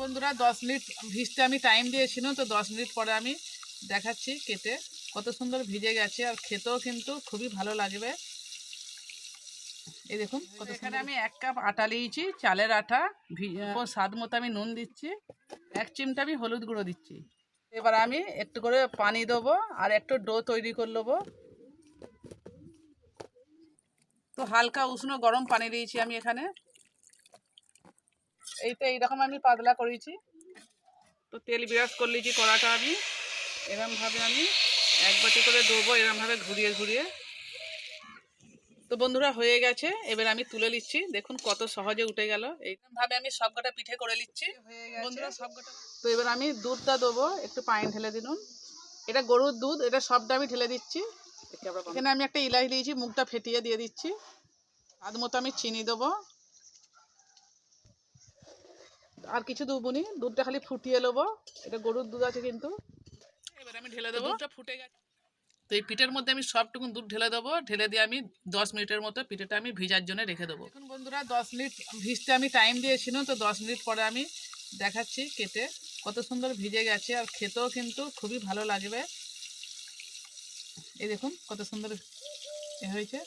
বন্ধুরা 10 মিনিট ভিজতে আমি টাইম দিয়েছিলাম, তো 10 মিনিট পরে আমি দেখাচ্ছি কেটে কত সুন্দর ভিজে গেছে, আর খেতেও কিন্তু খুবই ভালো লাগবে। এই দেখুন কত। এখানে আমি 1 কাপ আটা নিয়েছি, চালের আটা। স্বাদ মতো আমি নুন দিচ্ছি, 1 চিমটা আমি হলুদ গুঁড়ো দিচ্ছি। এবার আমি একটু করে পানি দেবো আর একটু ডো তৈরি করে নেবো। তো হালকা উষ্ণ গরম পানি দিয়েছি আমি এখানে। এইরকম আমি পাতলা করেছি। তো তেল ব্রাশ করে নিয়েছি কড়াটা আমি। এরমভাবে আমি এক বাটি করে দেবো, এরমভাবে ঘুরিয়ে ঘুরিয়ে। তো বন্ধুরা হয়ে গেছে, এবার আমি তুলে নিচ্ছি। দেখুন কত সহজে উঠে গেল। এইরকমভাবে আমি সবকটা পিঠে করে নিচ্ছি বন্ধুরা, সবকটা। তো এবার আমি দুধটা দেবো, একটু পানি ঢেলে দিন। এটা গরুর দুধ, এটা সবটা আমি ঢেলে দিচ্ছি। এখানে আমি একটা ইলাচ দিয়েছি, মুখটা ফেটিয়ে দিয়ে দিচ্ছি। স্বাদ মতো আমি চিনি দেবো, আর কিছু দেবো নি, দুধটা খালি ফুটিয়ে নেবো। এটা গরুর দুধ আছে কিন্তু। এবার আমি ঢেলে দেবো, দুধটা ফুটে গেছে। তো এই পিঠের মধ্যে আমি সবটুকু দুধ ঢেলে দেবো, ঢেলে দিয়ে আমি 10 মিনিটের মতো পিঠেটা আমি ভিজার জন্য রেখে দেবো। এখন বন্ধুরা 10 মিনিট ভিজতে আমি টাইম দিয়েছিলাম, তো 10 মিনিট পরে আমি দেখাচ্ছি কেটে কত সুন্দর ভিজে গেছে, আর খেতেও কিন্তু খুবই ভালো লাগবে। এই দেখুন কত সুন্দর হয়েছে।